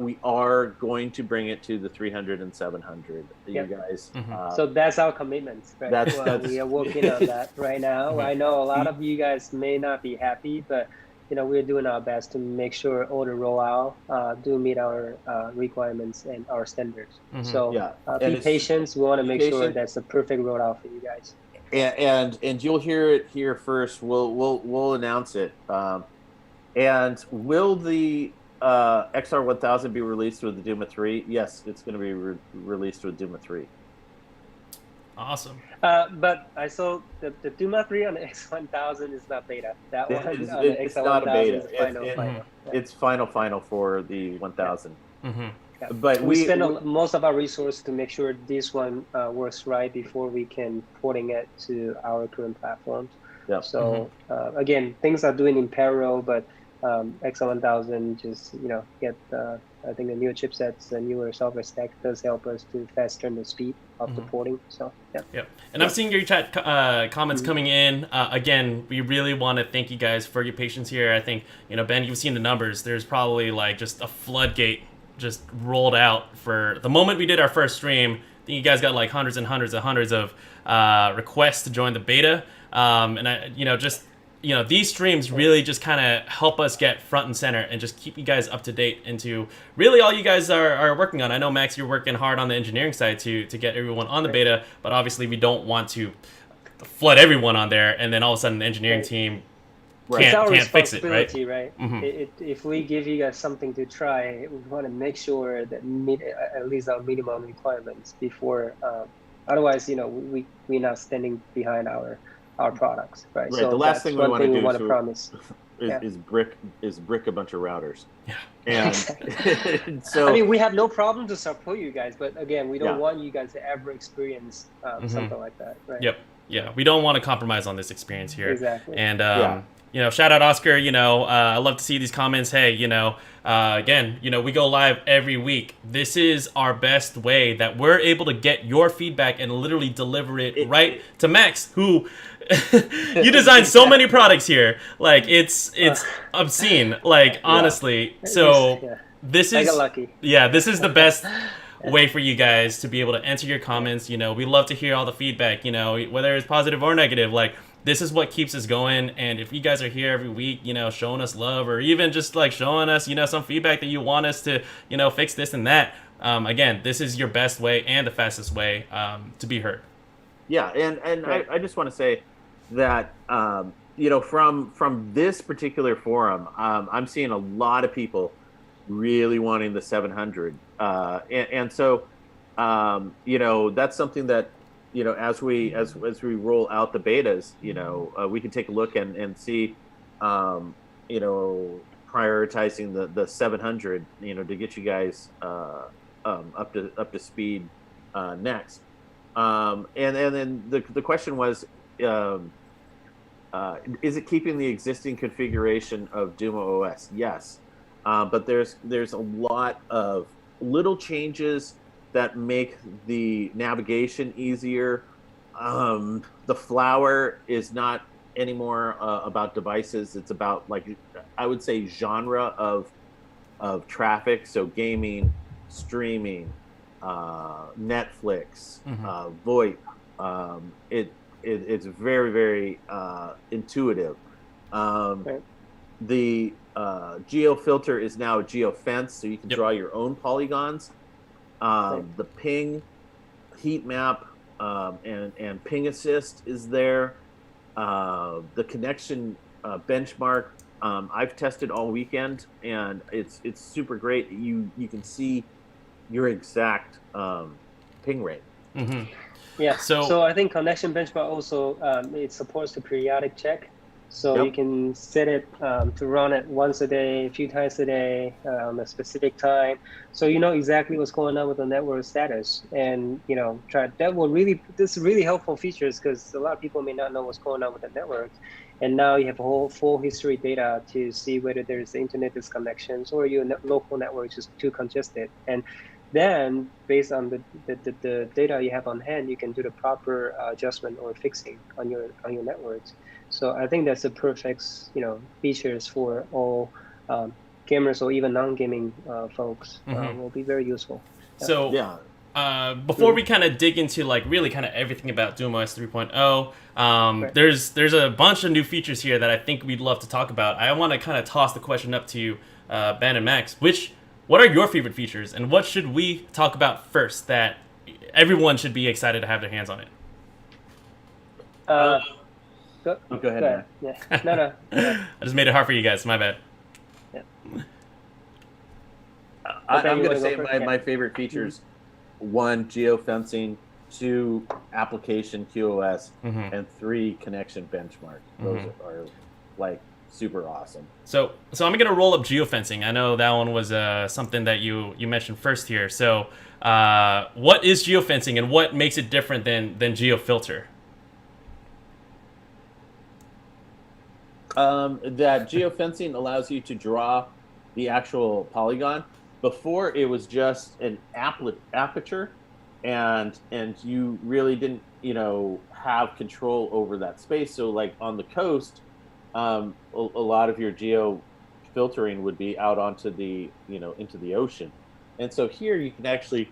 S1: we are going to bring it to the 300 and 700. You guys.
S3: So that's our commitment. Right? We are working on that right now. I know a lot of you guys may not be happy, but we're doing our best to make sure all the rollout do meet our requirements and our standards. So be patient. We want to make sure that's the perfect rollout for you guys.
S1: And you'll hear it here first. We'll announce it. And will the XR1000 be released with the Duma 3? Yes, it's going to be released with Duma 3.
S2: Awesome.
S3: But I saw the Duma 3 on the X1000 is not beta. That one on the
S1: it's not a beta.
S3: Is final.
S1: It's final for the 1000.
S3: But we spend most of our resources to make sure this one works right before we can porting it to our current platforms.
S1: Yep.
S3: So again, things are doing in parallel, but XR1000 just get I think the newer chipsets, the newer software stack does help us to fasten the speed of the porting. So yeah.
S2: Yep. And I'm seeing your chat comments coming in. Again, we really want to thank you guys for your patience here. I think, Ben, you've seen the numbers. There's probably like just a floodgate just rolled out for the moment we did our first stream. I think you guys got like hundreds and hundreds and hundreds of requests to join the beta. These streams really just kind of help us get front and center and just keep you guys up to date into really all you guys are working on. I know, Max, you're working hard on the engineering side to get everyone on the beta, but obviously we don't want to flood everyone on there and then all of a sudden the engineering team can't fix it, right?
S3: If we give you guys something to try, we want to make sure that meet at least our minimum requirements before. Otherwise, we're not standing behind our products, right?
S1: Right. So the last thing we want to do
S3: is
S1: brick a bunch of routers.
S2: Yeah.
S1: And so
S3: I mean, we have no problem to support you guys, but again, we don't want you guys to ever experience something like that, right?
S2: Yep. Yeah. We don't want to compromise on this experience here.
S3: Exactly.
S2: And shout out Oscar. I love to see these comments. Hey, again, we go live every week. This is our best way that we're able to get your feedback and literally deliver it right to Max, who you designed so many products here. Like it's obscene. Like honestly. So this is
S3: lucky.
S2: Yeah, this is the best way for you guys to be able to answer your comments. We love to hear all the feedback. Whether it's positive or negative. Like, this is what keeps us going, and if you guys are here every week, showing us love, or even just like showing us, some feedback that you want us to, fix this and that. Again, this is your best way and the fastest way to be heard.
S1: Yeah, and right. I just want to say that from this particular forum, I'm seeing a lot of people really wanting the 700, and so that's something that. As we roll out the betas, we can take a look and see, prioritizing the 700, to get you guys up to speed next. And then the question was, is it keeping the existing configuration of DumaOS? Yes, but there's a lot of little changes that make the navigation easier. The flower is not anymore about devices. It's about, like, I would say, genre of traffic. So gaming, streaming, Netflix, VoIP. It's very, very intuitive. The geo filter is now geofence, so you can draw your own polygons. The ping, heat map, and ping assist is there. The connection benchmark, I've tested all weekend, and it's super great. You can see your exact ping rate.
S2: Mm-hmm.
S3: Yeah. So I think connection benchmark also it supports the periodic check. So you can set it to run it once a day, a few times a day, on a specific time. So you know exactly what's going on with the network status, and this is really helpful features, because a lot of people may not know what's going on with the network, and now you have a whole full history data to see whether there's internet disconnections or your local network is too congested, and then based on the data you have on hand, you can do the proper adjustment or fixing on your networks. So I think that's a perfect, features for all gamers or even non-gaming folks. Will be very useful.
S2: So before we kind of dig into really kind of everything about DumaOS 3.0, there's a bunch of new features here that I think we'd love to talk about. I want to kind of toss the question up to you, Ben and Max. What are your favorite features, and what should we talk about first that everyone should be excited to have their hands on it?
S1: Go ahead, man.
S3: Yeah. No.
S2: I just made it hard for you guys. My bad.
S3: Yeah.
S1: I'm going to say my favorite features: 1, geofencing; 2, application QoS; and 3, connection benchmark. Those are super awesome.
S2: So I'm going to roll up geofencing. I know that one was something that you mentioned first here. So what is geofencing, and what makes it different than geofilter?
S1: That geofencing allows you to draw the actual polygon. Before it was just an aperture, and you really didn't have control over that space. So like on the coast, a lot of your geo filtering would be out onto the into the ocean, and so here you can actually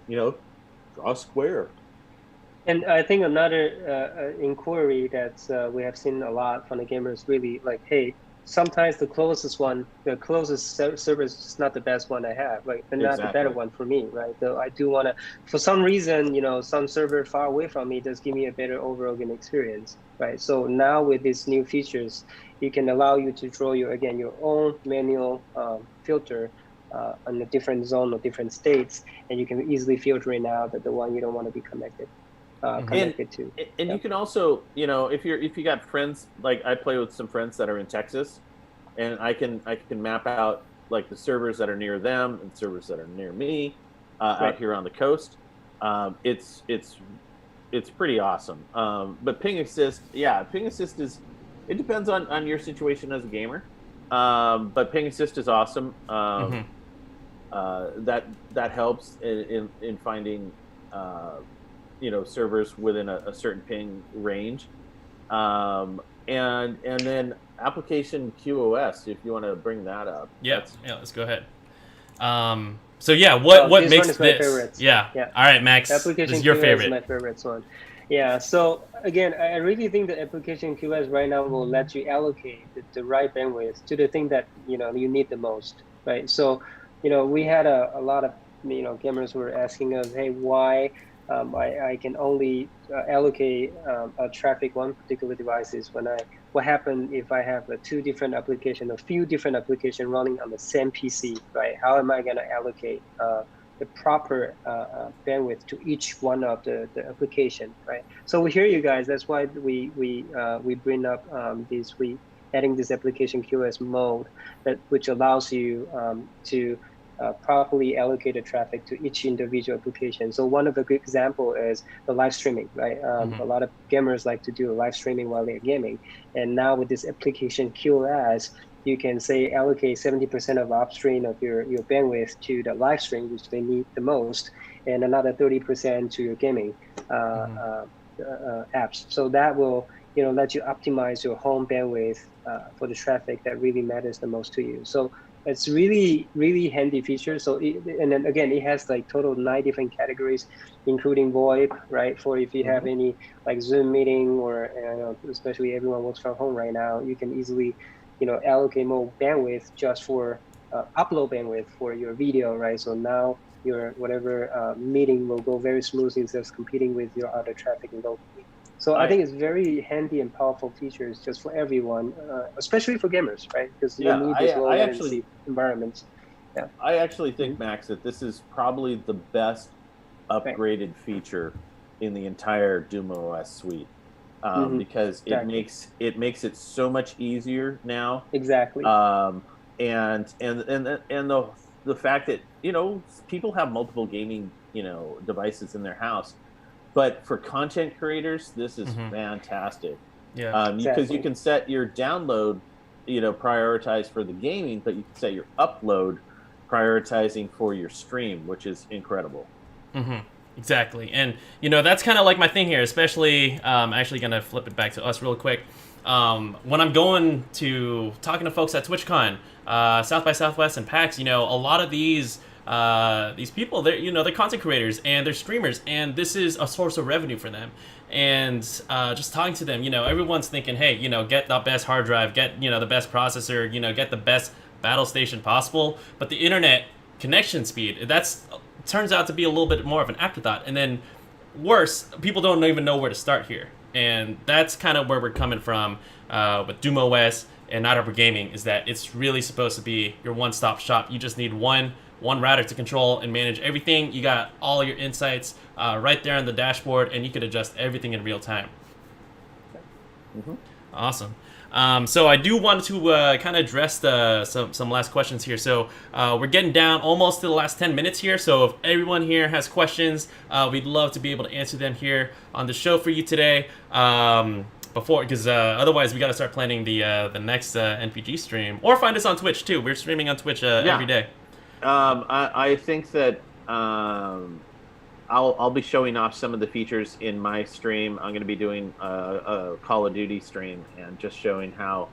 S1: draw a square.
S3: And I think another inquiry that we have seen a lot from the gamers really like, hey, sometimes the closest server is just not the best one I have, like, but not the better one for me, right? So I do want to, for some reason, some server far away from me does give me a better overall game experience, right? So now with these new features, it can allow you to draw your own manual filter on a different zone or different states, and you can easily filter it out that the one you don't want to be connected to.
S1: And you can also, if you got friends, like I play with some friends that are in Texas, and I can map out like the servers that are near them and servers that are near me out here on the coast. It's pretty awesome. But ping assist is, it depends on your situation as a gamer. But ping assist is awesome. That helps in finding servers within a certain ping range, and then application QoS, if you want to bring that up.
S2: Yeah, let's go ahead. So yeah, what makes this? Yeah. All right, Max,
S3: application
S2: this is your
S3: QoS
S2: favorite.
S3: Is my favorite one. Yeah. So again, I really think the application QoS right now will let you allocate the right bandwidth to the thing that you need the most, right? So we had a lot of gamers who were asking us, hey, why I can only allocate traffic one particular devices what happens if I have a few different applications running on the same PC, right? How am I going to allocate the proper bandwidth to each one of the application, right? So we hear you guys. That's why we bring up adding this application QoS mode which allows you to properly allocate the traffic to each individual application. So one of the good example is the live streaming, right? A lot of gamers like to do live streaming while they're gaming. And now with this application QoS, you can say allocate 70% of upstream of your bandwidth to the live stream, which they need the most, and another 30% to your gaming apps. So that will let you optimize your home bandwidth for the traffic that really matters the most to you. So it's really, really handy feature. So, and then again, it has like total 9 different categories, including VoIP, right? For if you have any like Zoom meeting or especially everyone works from home right now, you can easily, allocate more bandwidth just for upload bandwidth for your video, right? So now your whatever meeting will go very smoothly instead of competing with your other traffic locally. So I think it's very handy and powerful features just for everyone, especially for gamers, right? Because you need this low latency environments. Yeah.
S1: I actually think, Max, that this is probably the best upgraded feature in the entire DumaOS suite, because it makes it so much easier now.
S3: Exactly.
S1: And the fact that people have multiple gaming devices in their house. But for content creators, this is fantastic.
S2: Yeah,
S1: because you can set your download, prioritized for the gaming, but you can set your upload prioritizing for your stream, which is incredible.
S2: Exactly, and that's kind of like my thing here. Especially, I'm actually gonna flip it back to us real quick. When I'm going to talking to folks at TwitchCon, South by Southwest, and PAX, a lot of these people, they're content creators and they're streamers, and this is a source of revenue for them. And just talking to them, everyone's thinking, hey, get the best hard drive, get the best processor, get the best battle station possible. But the internet connection speed, turns out to be a little bit more of an afterthought. And then worse, people don't even know where to start here. And that's kind of where we're coming from with DumaOS and Night Harbor Gaming, is that it's really supposed to be your one-stop shop. You just need one router to control and manage everything. You got all your insights right there on the dashboard, and you could adjust everything in real time. Awesome. So I do want to kind of address some last questions here. So we're getting down almost to the last 10 minutes here. So if everyone here has questions, we'd love to be able to answer them here on the show for you today. before, because otherwise we got to start planning the next NPG stream, or find us on Twitch too. We're streaming on Twitch every day.
S1: I think that I'll be showing off some of the features in my stream. I'm going to be doing a Call of Duty stream and just showing how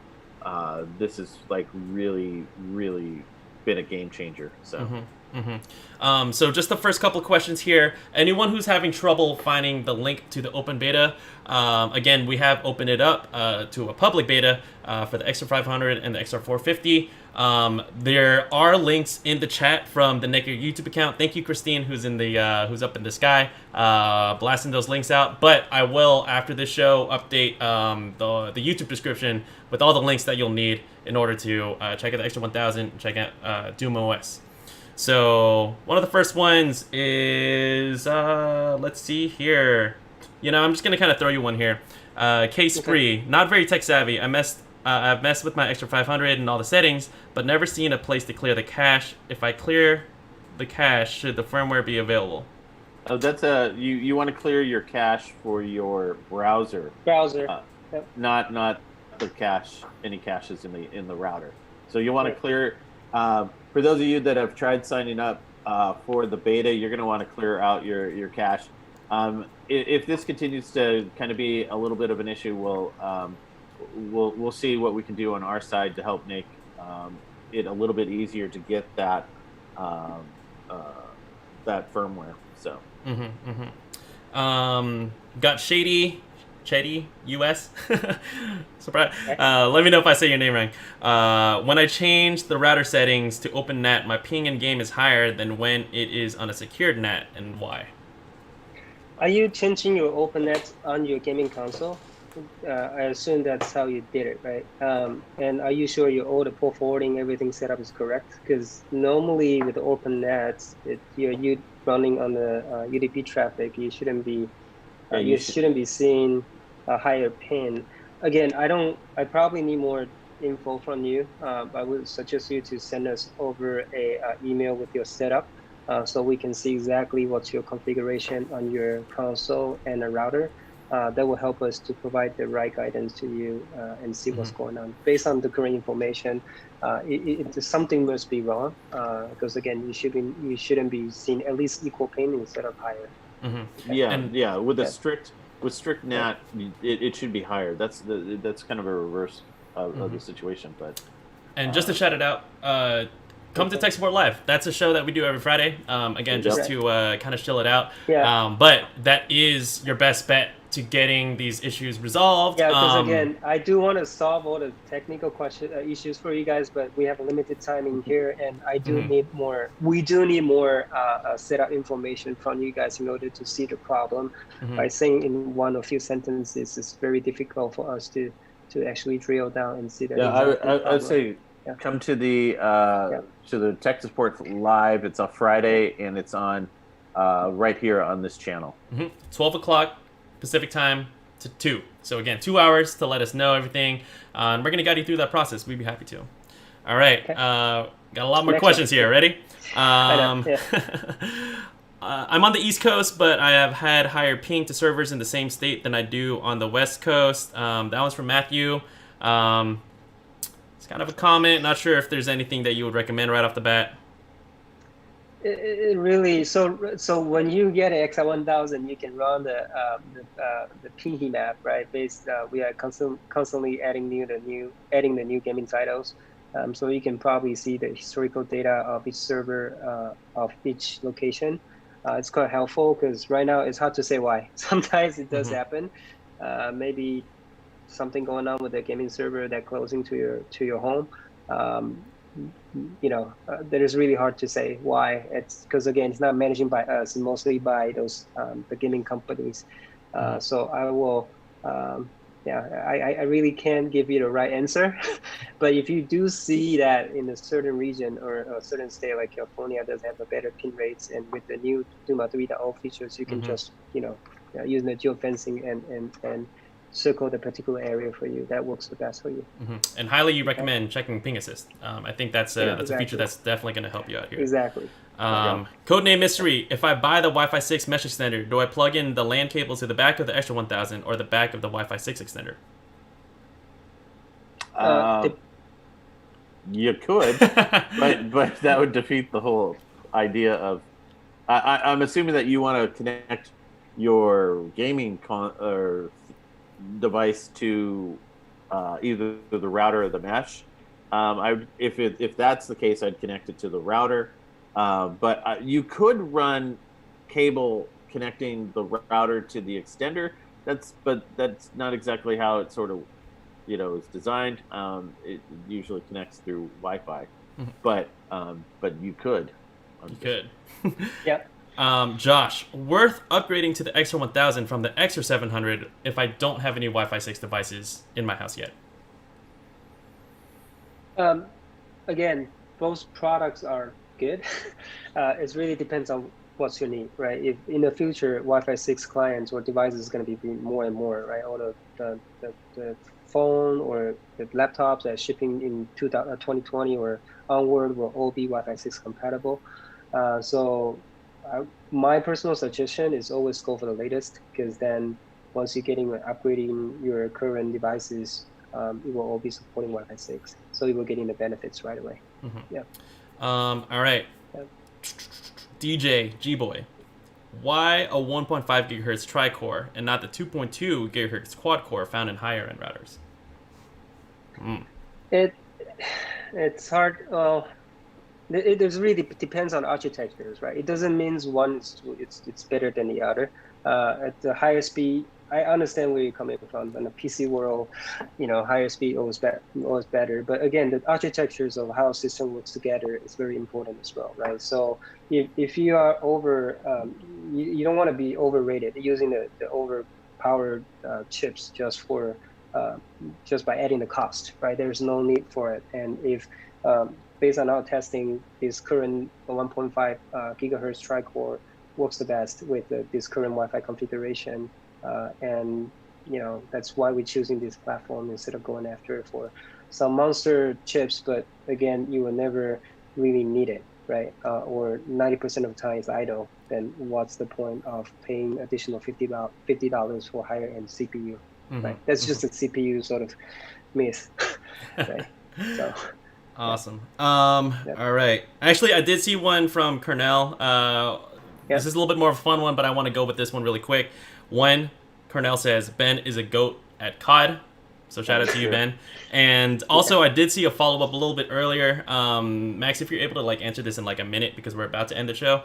S1: this is like really been a game changer. So.
S2: So just the first couple of questions here. Anyone who's having trouble finding the link to the open beta, again, we have opened it up to a public beta for the XR500 and the XR450. There are links in the chat from the Netgear YouTube account. Thank you, Christine, who's up in the sky, blasting those links out. But I will, after this show, update the YouTube description with all the links that you'll need in order to check out the XR1000 and check out DumaOS. So one of the first ones is let's see here. I'm just gonna kind of throw you one here. Case free, not very tech savvy. I've messed with my XR500 and all the settings, but never seen a place to clear the cache. If I clear the cache, should the firmware be available?
S1: Oh, that's you want to clear your cache for your browser.
S3: Yep.
S1: Not the cache, any caches in the router. So you want to clear. For those of you that have tried signing up for the beta, you're going to want to clear out your cache. If this continues to kind of be a little bit of an issue, we'll see what we can do on our side to help make it a little bit easier to get that that firmware. So.
S2: Got Shady US. Surprise. Let me know if I say your name wrong. When I change the router settings to open NAT, my ping in game is higher than when it is on a secured NAT, and why?
S3: Are you changing your open NAT on your gaming console? I assume that's how you did it, right? And are you sure all the port forwarding, everything set up is correct? Because normally with the open NATs, you're running on the UDP traffic, you shouldn't be shouldn't be seeing a higher pin. Again, I probably need more info from you. I would suggest you to send us over a email with your setup so we can see exactly what's your configuration on your console and a router. That will help us to provide the right guidance to you and see what's going on. Based on the current information, something must be wrong because again, you shouldn't be seeing at least equal pin instead of higher.
S1: Yeah. With strict NAT, it should be higher. That's kind of a reverse of the situation. But
S2: just to shout it out, come to Tech Support Live. That's a show that we do every Friday. Again, just to kind of chill it out. But that is your best bet to getting these issues resolved.
S3: Yeah, because again, I do want to solve all the technical issues for you guys, but we have a limited time in here, and I do need more. We do need more setup information from you guys in order to see the problem. By saying in one or few sentences, it's very difficult for us to actually drill down and see that.
S1: Yeah, I'd say come to the Tech Support Live. It's on Friday, and it's on right here on this channel.
S2: 12 o'clock Pacific time to 2. So again, 2 hours to let us know everything. And we're going to guide you through that process. We'd be happy to. All right.
S3: Okay.
S2: Got a lot more questions here. Ready? I'm on the East Coast, but I have had higher ping to servers in the same state than I do on the West Coast. That one's from Matthew. It's kind of a comment. Not sure if there's anything that you would recommend right off the bat.
S3: It really so when you get an XR1000, you can run the ping map, right? We are constantly adding the new gaming titles, so you can probably see the historical data of each server of each location. It's quite helpful because right now it's hard to say why. Sometimes it does happen. Maybe something going on with the gaming server that closing to your home. That is really hard to say why. It's because again, it's not managed by us, mostly by those the gaming companies. So I will, I really can't give you the right answer. But if you do see that in a certain region or a certain state like California does have a better pin rates, and with the new Duma 3.0 features, you can just use the geofencing and circle the particular area for you. That works the best for you.
S2: And highly recommend checking ping assist. I think that's a feature that's definitely going to help you out here.
S3: Exactly.
S2: Codename Mystery. If I buy the Wi-Fi 6 mesh extender, do I plug in the LAN cable to the back of the Extra 1000 or the back of the Wi-Fi 6 extender?
S1: You could, but that would defeat the whole idea of. I'm assuming that you want to connect your gaming or device to either the router or the mesh. If that's the case, I'd connect it to the router. But you could run cable connecting the router to the extender. But that's not exactly how it sort of is designed. It usually connects through Wi-Fi, but you could.
S2: You could.
S3: Yep.
S2: Josh, worth upgrading to the XR1000 from the XR700 if I don't have any Wi-Fi 6 devices in my house yet?
S3: Again, both products are good. It really depends on what's your need, right? If in the future Wi-Fi 6 clients or devices is going to be more and more, right? All the phone or the laptops that are shipping in 2020 or onward will all be Wi-Fi 6 compatible. My personal suggestion is always go for the latest, because then once you're upgrading your current devices, it will all be supporting Wi-Fi 6, so you will getting the benefits right away. Yeah.
S2: All right.
S3: Yeah.
S2: DJ G-Boy, why a 1.5 gigahertz tri-core and not the 2.2 gigahertz quad-core found in higher-end routers?
S3: It's hard. It really depends on architectures, right? It doesn't mean one it's better than the other. At the higher speed, I understand where you're coming from. In the PC world, higher speed always better. But again, the architectures of how a system works together is very important as well, right? So if you are you don't want to be overrated using the overpowered chips just by adding the cost, right? There's no need for it. And if based on our testing, this current 1.5 gigahertz tri-core works the best with this current Wi-Fi configuration. And that's why we're choosing this platform instead of going after for some monster chips. But again, you will never really need it, right? Or 90% of the time it's idle. Then what's the point of paying additional $50 for higher end CPU? Right? That's just a CPU sort of myth, right? So.
S2: Awesome. All right. Actually, I did see one from Cornell. This is a little bit more of a fun one, but I want to go with this one really quick. One, Cornell says, Ben is a GOAT at COD. So shout out to you, Ben. And also, I did see a follow-up a little bit earlier. Max, if you're able to answer this in a minute, because we're about to end the show.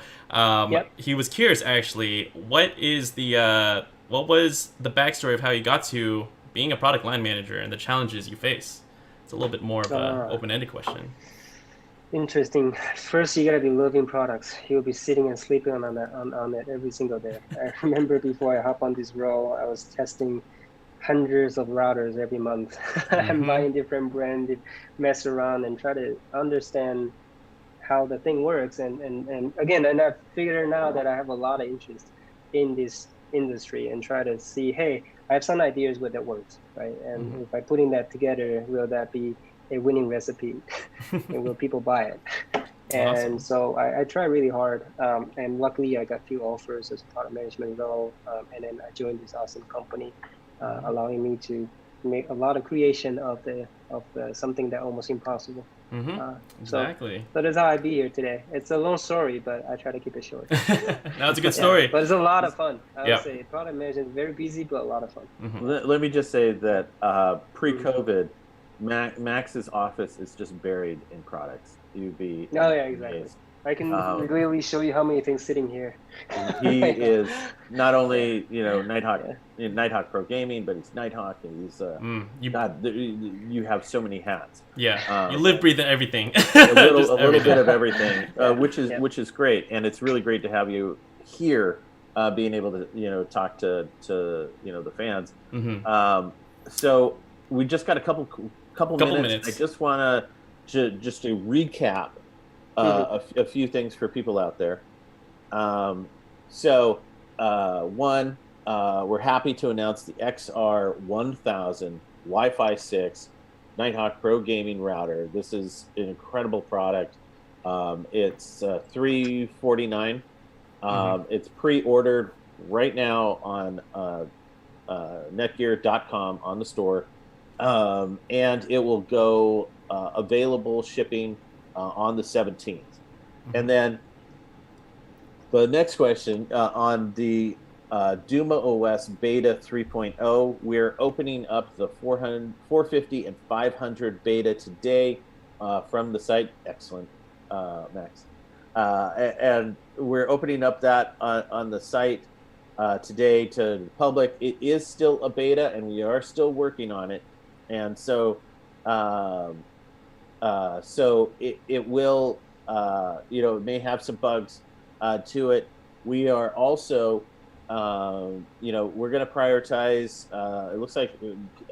S2: He was curious, actually, what was the backstory of how you got to being a product line manager and the challenges you face? It's a little bit more of an open-ended question.
S3: Interesting. First, you gotta be loving products. You'll be sitting and sleeping on it every single day. I remember before I hop on this role, I was testing hundreds of routers every month. I'm buying different brands, mess around, and try to understand how the thing works. And again, I figured out that I have a lot of interest in this industry and try to see, hey, I have some ideas where that works, right? And if I putting that together, will that be a winning recipe? And will people buy it? And awesome. So I try really hard, and luckily I got a few offers as a product management role, and then I joined this awesome company, allowing me to make a lot of creation of the something that almost impossible.
S2: Exactly.
S3: So that's how I be here today. It's a long story, but I try to keep it short.
S2: That's a good story.
S3: But it's a lot of fun. I would say product management is very busy, but a lot of fun.
S1: Let me just say that pre-COVID, Max's office is just buried in products. You'd be
S3: exactly. I can really show you how many things sitting here.
S1: He is not only Nighthawk Pro Gaming, but he's Nighthawk, and he's you have so many hats.
S2: Yeah, you live, breathe, everything.
S1: a little bit of everything, which is great, and it's really great to have you here, being able to talk to the fans. So we just got a couple minutes. I just want to recap. A few things for people out there. One, we're happy to announce the XR1000 Wi-Fi 6 Nighthawk Pro Gaming router. This is an incredible product. It's $349. It's pre-ordered right now on Netgear.com on the store, and it will go available shipping on the 17th. And then the next question on the DumaOS Beta 3.0, we're opening up the 450 and 500 beta today from the site. Excellent, Max. And we're opening up that on the site today to the public. It is still a beta, and we are still working on it. And so, it will, it may have some bugs to it. We are also, we're going to prioritize. It looks like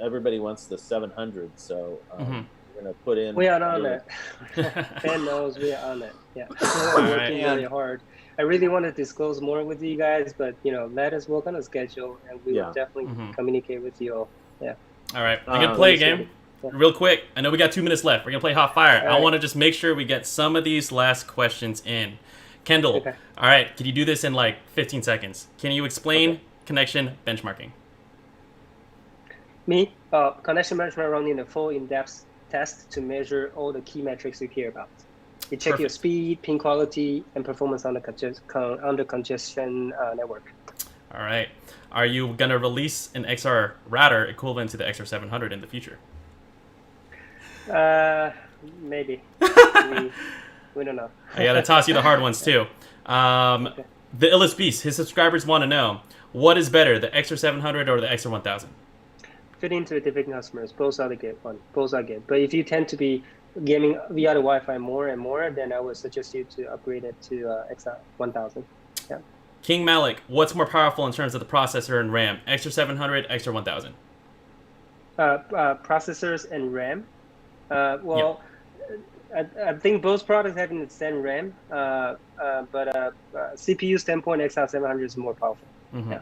S1: everybody wants the 700, so we're going to put in.
S3: We are on it. Ben knows we are on it. Yeah, we're working really hard. I really want to disclose more with you guys, but let us work on a schedule, and we will definitely communicate with you all. Yeah.
S2: All right, I'm gonna play a game real quick. I know we got 2 minutes left. We're gonna play Hot Fire. I want to just make sure we get some of these last questions in. Kendall, all right, can you do this in like 15 seconds? Can you explain connection benchmarking?
S3: Me, connection benchmark running a full in-depth test to measure all the key metrics you care about. You check your speed, ping quality, and performance under congestion network.
S2: All right. Are you going to release an XR router equivalent to the XR700 in the future?
S3: Maybe. We don't know.
S2: I got to toss you the hard ones, too. The Illest Beast, his subscribers want to know, what is better, the XR700 or the XR1000?
S3: Fit into different customers. Both are the good one. Both are good. But if you tend to be gaming via the Wi-Fi more and more, then I would suggest you to upgrade it to XR1000. Yeah.
S2: King Malik, what's more powerful in terms of the processor and RAM? XR700, XR1000?
S3: Processors and RAM. I think both products have the same RAM, but CPU standpoint, XR700 is more powerful. Yeah.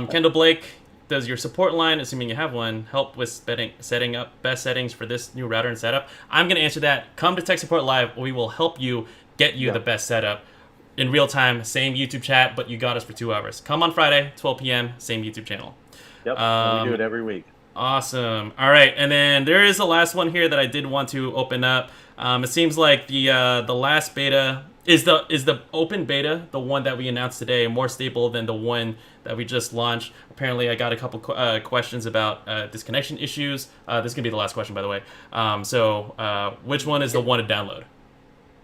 S2: Kendall Blake, does your support line, assuming you have one, help with setting up best settings for this new router and setup? I'm going to answer that. Come to Tech Support Live. We will help you get you the best setup in real time. Same YouTube chat, but you got us for 2 hours. Come on Friday, 12 p.m., same YouTube channel.
S1: Yep, we do it every week.
S2: Awesome. All right, and then there is the last one here that I did want to open up. It seems like the last beta is the open beta, the one that we announced today, more stable than the one that we just launched. Apparently, I got a couple questions about disconnection issues. This is gonna be the last question, by the way. Which one is the one to download?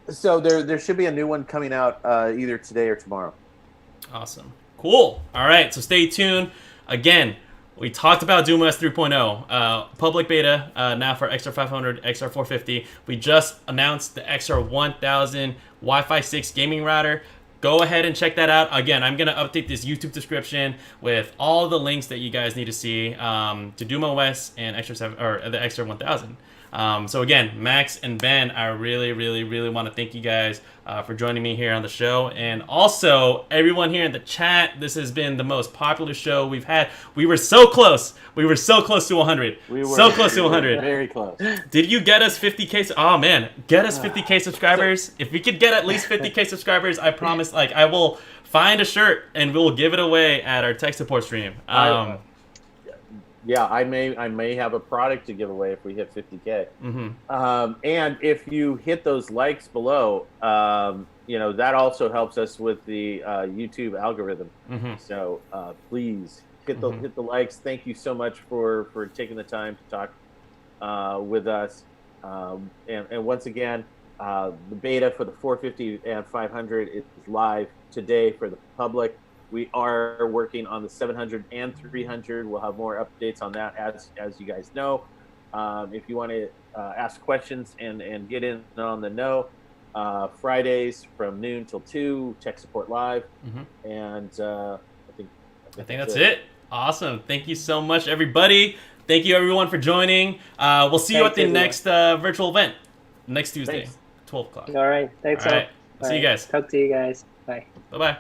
S1: So there should be a new one coming out either today or tomorrow.
S2: Awesome. Cool. All right, so stay tuned. Again, we talked about DumaOS 3.0, public beta now for XR500, XR450. We just announced the XR1000 Wi-Fi 6 gaming router. Go ahead and check that out. Again, I'm going to update this YouTube description with all the links that you guys need to see to DumaOS and the XR1000. So again, Max and Ben, I really, really, really want to thank you guys for joining me here on the show. And also, everyone here in the chat, this has been the most popular show we've had. We were so close. We were so close to 100.
S1: We were
S2: so close to 100.
S1: Very close.
S2: Did you get us 50K? Oh, man. Get us 50K subscribers. If we could get at least 50K subscribers, I promise, I will find a shirt and we'll give it away at our tech support stream.
S1: Yeah, I may have a product to give away if we hit 50K. And if you hit those likes below, that also helps us with the YouTube algorithm. So please hit the likes. Thank you so much for taking the time to talk with us. And once again, the beta for the 450 and 500 is live today for the public. We are working on the 700 and 300. We'll have more updates on that as you guys know. If you want to ask questions and get in on the know, Fridays from noon till 2, Tech Support Live. And I think
S2: that's it. Awesome. Thank you so much, everybody. Thank you, everyone, for joining. We'll see you at the next virtual event next Tuesday, 12 o'clock.
S3: All right. Thanks, all.
S2: See you guys.
S3: Talk to you guys. Bye.
S2: Bye-bye.